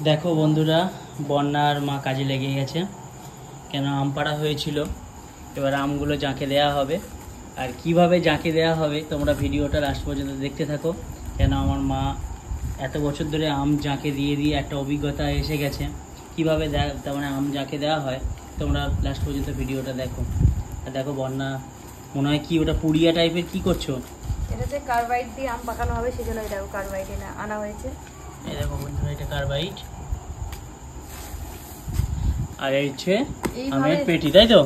দেখো বন্ধুরা, বন্যার মা কাজে লেগে গেছে। কেন আম পাড়া হয়েছিল, এবার আমগুলো জাঁকে দেওয়া হবে। আর কিভাবে জাঁকে দেওয়া হবে তোমরা ভিডিওটা লাস্ট পর্যন্ত দেখতে থাকো। কেন আমার মা এত বছর ধরে আম জাঁকে দিয়ে দিয়ে একটা অভিজ্ঞতা এসে গেছে। কীভাবে তার মানে আম জাঁকে দেওয়া হয় তোমরা লাস্ট পর্যন্ত ভিডিওটা দেখো। আর দেখো বন্যা মনে হয় কি ওটা পুড়িয়া টাইপের কি করছো? এটা যে কার্বাইড দিয়ে আম পাকানো হবে সেজন্য এটা কার্বাইড আনা হয়েছে। এই দেখো বন্ধুরা, এটা কার্বাইড। আর এই হচ্ছে আমের পেটি, তাই তো?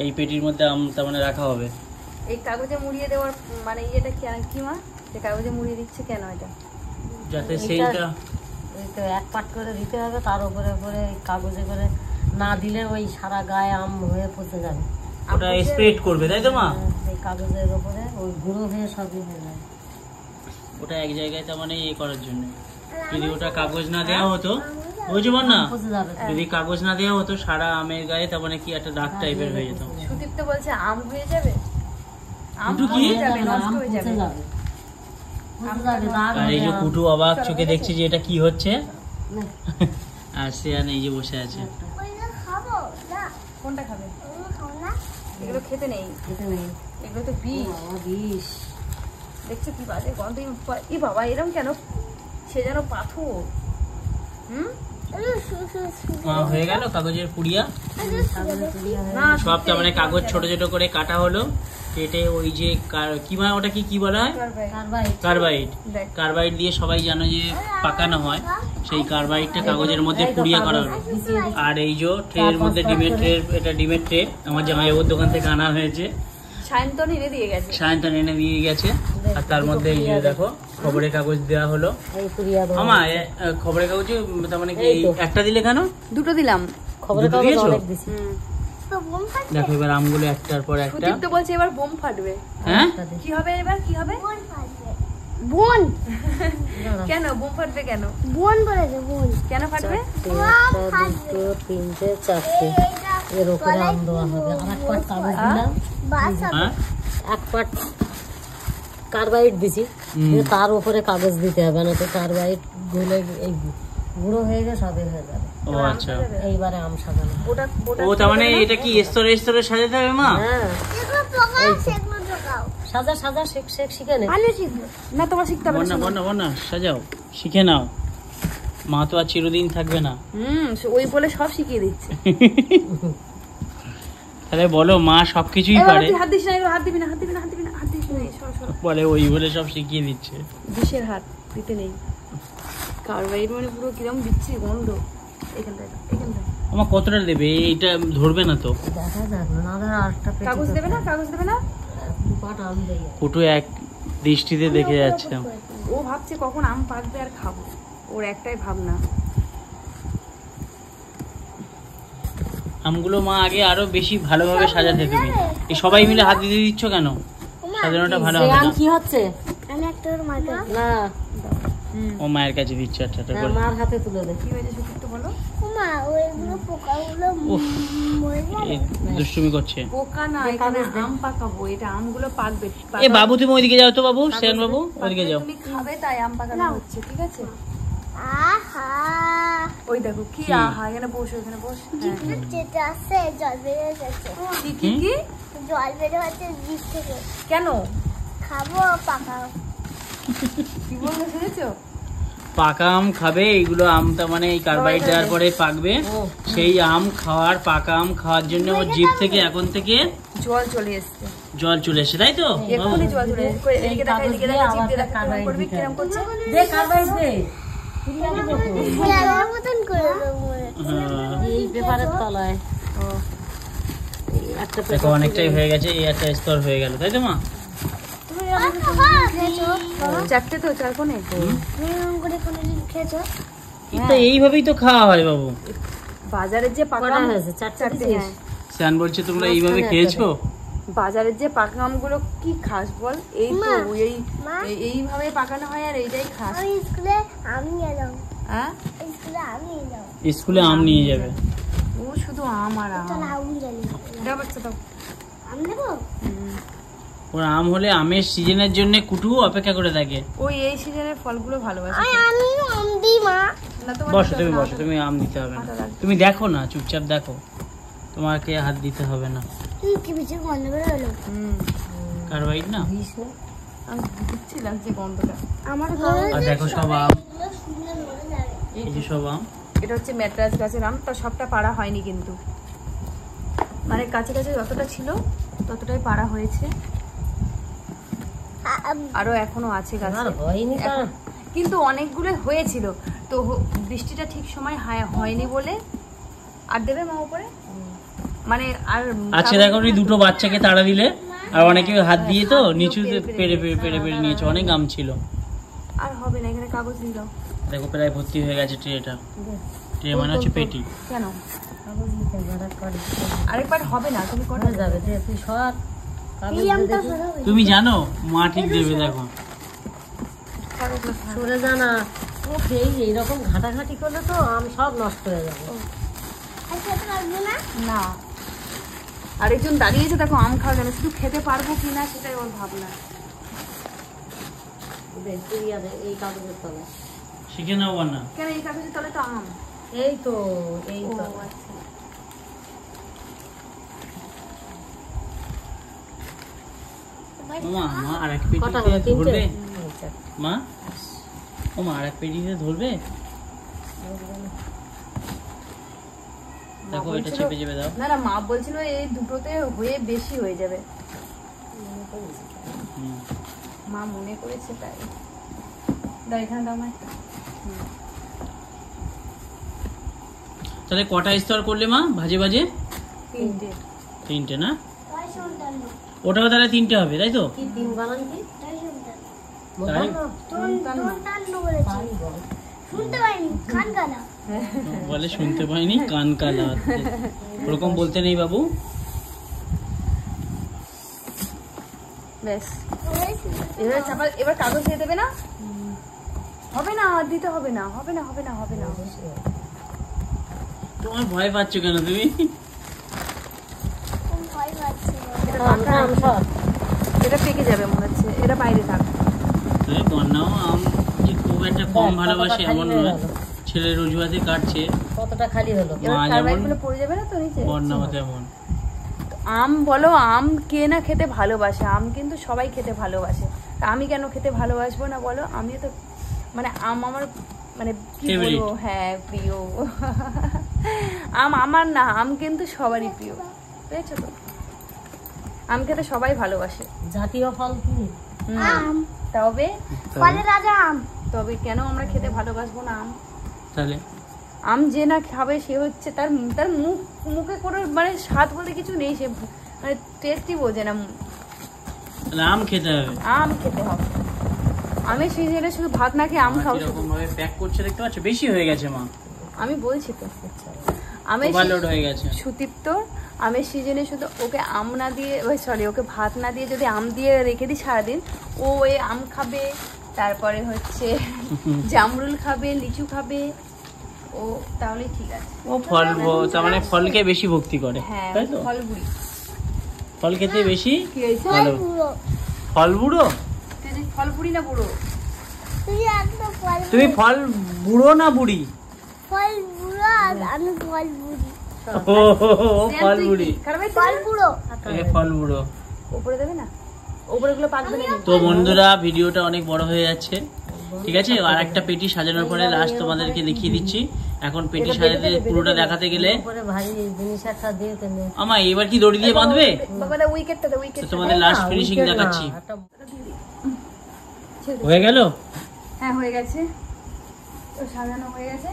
এই পেটির মধ্যে আম তার মানে রাখা হবে। এই কাগজে মুড়িয়ে দেওয়ার মানে এটা কি মা, যে কাগজে মুড়িয়ে দিচ্ছে কেন? এটা যাতে সেইটা তো এক পাট করে দিতে হবে, তার উপরে উপরে কাগজে করে না দিলে ওই সারা গায়ে আম হয়ে পচে যাবে। ওটা স্প্রেড করবে, তাই তো মা? এই কাগজের উপরে ওই গুঁড়ো হয়ে সবই হয়ে যাবে। ওটা এক জায়গায় তার মানে ইয়ে করার জন্য। যদি ওটা কাগজ না দেওয়া হতো, বুঝছো না, যদি কাগজ না দেওয়া হতো সারা আমের গায়ে তার মানে কি একটা দাগ টাইপের হয়ে যেত। সুদীপ তো বলছে আম হয়ে যাবে, আম কি যাবে, নষ্ট হয়ে যাবে। আর এই যে কুটু অবাক চোখে দেখছে যে এটা কি হচ্ছে, আর শ্রেয়ান এই যে বসে আছে। কোনটা খাবে? এগুলো খেতে নেই, এগুলো তো বিষ। দেখছো কি বাজে গন্ধ। ই বাবা, এরকম কেন? সে যেন পাথর। হয়ে গেল কাগজের পুড়িয়া। সব তার মানে কাগজ ছোট ছোট করে কাটা হলো, কেটে ওই যে কি মানে ওটা কি বলা হয়? কার্বাইড। কার্বাইড দিয়ে সবাই জানো যে পাকানো হয়, সেই কার্বাইডটা কাগজের মধ্যে পুড়িয়া করা হলো। আর এই যে ট্রের মধ্যে ডিমের ট্রে, এটা ডিমের ট্রে আমার জামাইবাবুর দোকান থেকে আনা হয়েছে। সায়ন্তন এনে দিয়ে গেছে। আর তার মধ্যে এই যে দেখো খবরের কাগজ দেওয়া হলো। আমার খবরের কাগজে তার মানে কি একটা দিলে কেন? দুটো দিলাম। খবরের কাগজ অনেক দিছি। দেখো এবার আমগুলো একটার পর একটা। সুদীপ তো বলছে এবার বোম ফাটবে। হ্যাঁ কি হবে এবার? কি হবে? বোন। কেন বোম ফাটবে? কেন বোন বলেছে? বোন কেন ফাটবে? 1 2 3 4 এর উপরে আম দেওয়া হবে। আর এক পাট কাগজ দিলাম, এক পাট কার্বাইড দিছি, তার উপরে কাগজ দিতে হবে, না তো কার্বাইড গলে এই গুঁড়ো হয়ে গেলে সবই হয়ে যাবে। ও আচ্ছা, এইবারে আম সাজানো। ও তার মানে এটা কি স্তরে স্তরে সাজাতে হবে মা? হ্যাঁ, এগুলো পোকাও সেগুলো ঢোকাও। সাজা সাজা শিখে নে। ভালো শিখবো না, তোমার শিখতে হবে না। বন্যা সাজাও, শিখে নাও। মা তো আর চিরদিন থাকবে না। ওই বলে সব শিখিয়ে দিচ্ছে। তাহলে বলো, মা সবকিছুই পারে। হাত দিস না, হাত দিবি না। বলে ওই বলে সব শিখিয়ে দিচ্ছে। বিষের হাত দিতে নেই। কার্বাইড মানে পুরো কিরকম বিচ্ছিরি গন্ধ। এখানটায় আমার কতটা দেবে? এইটা ধরবে না তো? দেখা যাবে না। আরেকটা কাগজ দেবে না। পাট আম দেই। কুটু এক দৃষ্টিতে দেখে যাচ্ছে। ও ভাবছে কখন আম পাকবে আর খাবো, ওর একটাই ভাবনা। আমগুলো মা আগে আরো বেশি ভালোভাবে সাজাতে তুমি। এই সবাই মিলে হাত দিয়ে দিচ্ছ কেন? সাজানোটা ভালো হবে না। কি হচ্ছে? আমি একটা মাকে না, ও মায়ের কাছে দিচ্ছে। আচ্ছা মার হাতে তুলে দে। কি হয়েছে সুদীপ তো বলো। মা ওইগুলো পোকাগুলো মরে যাবে। দুষ্টুমি করছে। পোকা না, এখানে আম পাকাবো। এটা আমগুলো পাকবে। এ বাবু তুমি ওইদিকে যাও তো, বাবু শ্রেয়ান বাবু ওইদিকে যাও। তুমি খাবে তাই আম পাকানো হচ্ছে, ঠিক আছে? আহা, ওই দেখো কি আহা, এখানে বসে যেটা আছে জল বের হয়ে যাচ্ছে। কি জল বের হচ্ছে জিভ থেকে। কেন খাবো পাকাও। কি বলবো শুনেছো? পাকা আম খাবে। এইগুলো আম তার মানে এই কার্বাইড দেওয়ার পরে পাকবে। সেই আম খাওয়ার, পাকা আম খাওয়ার জন্য ওর জিভ থেকে এখন থেকে জল চলে এসছে, তাই তো? এক্ষুনি জল চলে এসছে। এদিকে দেখা, জিভ দিয়ে দেখা, কেমন করবি, কিরম করছে? দে কার্বাইড দে। মতন করে দেবো। এই পেপারের তলায় দেখো অনেকটাই হয়ে গেছে। এই একটা স্তর হয়ে গেল, তাই তো মা? চারটে তো, চার কোণে। এইভাবেই তো খাওয়া হয় বাবু। বাজারের যে পাকা আম হয়েছে, চারটে। শ্যান বলছে তোমরা এইভাবে খেয়েছো? বাজারের যে পাকা আমগুলো কি খাস বল? এই তো এইভাবে পাকানো হয় আর এইটাই খাস। স্কুলে আম নিয়ে যাও। হ্যাঁ, স্কুলে আম নিয়ে যাবে। ও শুধু আম আর আম। দাও বাচ্চা দাও। আম নেবো। ওর আম হলে আমের সিজনের জন্য কুটু অপেক্ষা করে থাকে। ওই এই সিজনের ফলগুলো ভালোবাসে। আমি আম দিই মা। না তোমার বসো দিতে তুমি, হবে না। বসো তুমি, আম দিতে হবে না। আটা লাগবে। তুমি দেখো না, চুপচাপ দেখো, তোমাকে হাত দিতে হবে না। তুই কি বিচে বন্ধ করে হলো কার্বাইড না। দিস না। আমি দিচ্ছিলাম যে গন্ধটা। আমার আর দেখো সব আম, এই যে সব আম। এটা হচ্ছে ম্যাট্রাস গাছের আম, তো সবটা পাড়া হয়নি কিন্তু, মানে কাছে কাছে যতটা ছিল ততটাই পাড়া হয়েছে, আরো এখনো আছে আর গাছে। হয়নি তো। এখন- কিন্তু অনেকগুলো হয়েছিল, তো বৃষ্টিটা ঠিক সময় হয়নি বলে। আর দেবে মা উপরে, মানে আর আজকে দেখো এই দুটো বাচ্চাকে তাড়া দিলে, আর অনেকে হাত দিয়ে তো নিচুতে পেরে পেরে পেরে পেরে নিয়েছে, অনেক আম ছিল। আর হবে না, এখানে কাগজ দিল দেখো প্রায় ভর্তি হয়ে গেছে ট্রেটা। ট্রে মানে হচ্ছে পেটি। কেন কাগজ দিতে হবে, আরেকবার দিতে হবে। আরেকবার হবে না, তুমি কটা হয়ে যাবে, দে তুই সর। কাগজ এই দে আমটা দেখি। সরাবে তুমি জানো মা ঠিক দেবে, দেখো। কাগজগুলো থাক। সরে যা না। ও এইরকম ঘাটাঘাটি করলে তো আম সব নষ্ট হয়ে যাবে। আর খেতে পারবো না না, আরেকজন দাঁড়িয়েছে দেখো আম খাওয়া গেলে, শুধু খেতে পারবো কিনা সেটাই ওর ভাবনা। দে, তুই আর এই কাগজের তলায়। শিখে নাও না। কেন এই কাগজের তলে তো আম। এই তো, এই ও তো। আচ্ছা। মা, মা আর এক কটা পেটিতে হলো? তিনটে? ধরবে আচ্ছা। মা? ও মা, আর এক পেটিতে ধরবে? দেখো এটা বলছিল- চেপে চেপে দাও। না না, মা বলছিল এই দুটোতে হয়ে বেশি হয়ে যাবে, হুম। মা মনে করেছে তাই। দাও এখানে দাও মা। তাহলে কটা স্তর করলে মা, ভাজে ভাজে? তিনটে। তিনটে না? তাই শুনতাম না ওটাও তাহলে তিনটে হবে, তাই তো? কি তিন বানান কি? তাই শুনতাম তাই? টান্ন বলেছি তাই বল। শুনতে পাইনি খান গানা বলে শুনতে পাইনি, কান কালা। ওরকম বলতে নেই বাবু। ব্যাস, এবার চাপা, এবার কাগজ দিয়ে দেবে না? হবে না, আর দিতে হবে না, হবে না, হবে না, হবে না। তোমার ভয় পাচ্ছ কেন তুমি? কোন ভয় পাচ্ছি না। এটা আম, পাকা, আম সর। এটা পেকে যাবে মনে হচ্ছে, এটা বাইরে থাক। তবে বন্যাও আম যে খুব একটা কম দেখ, ভালোবাসে কতটা এমন খালি হয়ে নয়। গেল। ছেলের অজুহাতে কাটছে, কতটা খালি হলো। এবার মা কার্বাইড যেমন, গুলো পড়ে যাবে না তো নিচে। বন্যাও তেমন। আম বলো, আম কে না খেতে ভালোবাসে, আম কিন্তু সবাই খেতে ভালোবাসে, তা আমি কেন খেতে ভালোবাসবো না বলো? আমিও তো, মানে আম আমার, মানে কি Favorite. বলবো, হ্যাঁ প্রিয়। আম আমার না, আম কিন্তু সবারই প্রিয়, বুঝেছো তো? আম খেতে সবাই ভালোবাসে। জাতীয় ফল কি? আম তবে ফলের রাজা আম তবে কেন আমরা খেতে ভালোবাসবো না আম? তাহলে আম যে না খাবে সে হচ্ছে তার তার মুখে কোনো মানে স্বাদ বলে কিছু নেই, সে মানে টেস্টই বোঝে না। তাহলে আম খেতে হবে। আম খেতে হবে। আমের সিজনে শুধু ভাত না খেয়ে আম খাও শুধু। কিরকম ভাবে প্যাক করছে দেখতে পাচ্ছ, বেশি হয়ে গেছে মা, আমি বলছি তো, আমের ওভারলোড হয়ে গেছে। সুদীপ্ত আমের সিজনে শুধু ওকে আম না দিয়ে, সরি ওকে ভাত না দিয়ে যদি আম দিয়ে রেখে দিই সারাদিন, ও ওই আম খাবে, তারপরে হচ্ছে জামরুল খাবে, লিচু খাবে, ও তাহলে ঠিক আছে। ও ফল, তার মানে ফলকে বেশি ভক্তি করে, হ্যাঁ, তাই তো? ফল বুড়ি। ফল খেতে বেশি কি হয়েছে? ভালো। পুরো ফল বুড়ো? তুই যে ফল বুড়ি না বুড়ো? তুই একদম ফল তুমি ফল বুড়ো না বুড়ি? ফল বুড়ো আর আমি ফল বুড়ি ও ফল তুই কি? বুড়ি, কারণ এই ফল বুড়ো এ ফল বুড়ো। উপরে দেবে না, উপরে গুলো পাকবে না কিন্তু। তো বন্ধুরা, ভিডিওটা অনেক বড় হয়ে যাচ্ছে, ঠিক আছে? আর একটা পেটি সাজানোর পরে লাস্ট তোমাদেরকে দেখিয়ে দিচ্ছি। এখন পেটি সাজাতে পুরোটা দেখাতে গেলে উপরে ভারী জিনিস একটা দিয়ে তেলে। আমা এবার কি দড়ি দিয়ে বাঁধবে? বাবা দা উইকেটটা দে, উইকেট। তো তোমাদের লাস্ট ফিনিশিং দেখাচ্ছি। একটা হয়ে গেল? হ্যাঁ হয়ে গেছে, তো সাজানো হয়ে গেছে,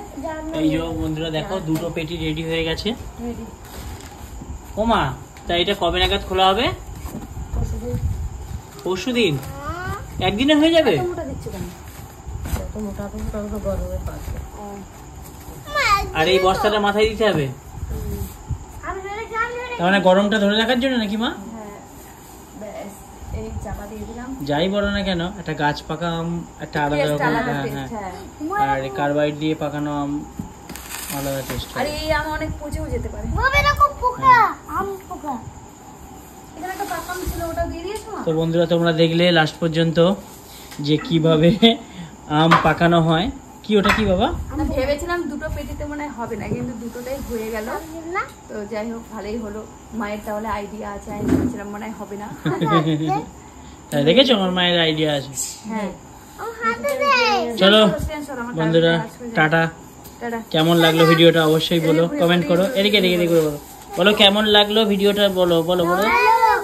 এই যে বন্ধুরা দেখো, দুটো পেটি রেডি হয়ে গেছে। রেডি। ওমা, তাই এটা কবে নাগাদ খোলা হবে? পরশুদিন? একদিনে হয়ে যাবে? মোটা দিচ্ছ কেন? যত মোটা তুমি তত গরমে পাচ্ছে। আর এই বস্তাটা মাথায় দিতে হবে, আমি ধরে তার মানে গরমটা ধরে রাখার জন্য নাকি মা? হ্যাঁ, ব্যাস এই চাপা দিয়ে দিলাম। যাই বলো না কেন, একটা গাছ পাকা আম একটা আলাদা টেস্ট রকম, আলাদা হ্যাঁ টেস্ট, হ্যাঁ। হ্যাঁ। আর কার্বাইড দিয়ে পাকানো আম আলাদা টেস্ট আর হয়। এই আম অনেক পচেও যেতে পারে। বাবা এরকম পোকা আম পোকা এখানে একটা পাকা আম ছিল, ওটা দিয়ে দিয়েছো মা? তো বন্ধুরা, তোমরা দেখলে লাস্ট পর্যন্ত যে কিভাবে আম পাকানো হয়, কি ওটা কি বাবা? আমি ভেবেছিলাম দুটো পেটিতে মনে হয় হবে না, কিন্তু দুটোটাই হয়ে গেল। তো যাই হোক ভালোই হলো। মায়ের তাহলে আইডিয়া আছে, আমি ভেবেছিলাম মনে হয় হবে না। তাই দেখেছো আমার মায়ের আইডিয়া আছে। হ্যাঁ চলো আমার বন্ধুরা, কাজ হয়ে যাবে। টাটা। টাটা। কেমন লাগলো ভিডিওটা অবশ্যই বলো, কমেন্ট করো। এদিকে এদিকে এদিকে বলো, বলো কেমন লাগলো ভিডিওটা, বলো বলো বলো।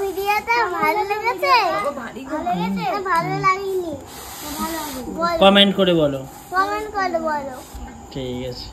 ভিডিওটা ভালো লেগেছে? ভালো লাগেনি? কমেন্ট করে বলো। কমেন্ট করে বলো। ঠিক আছে।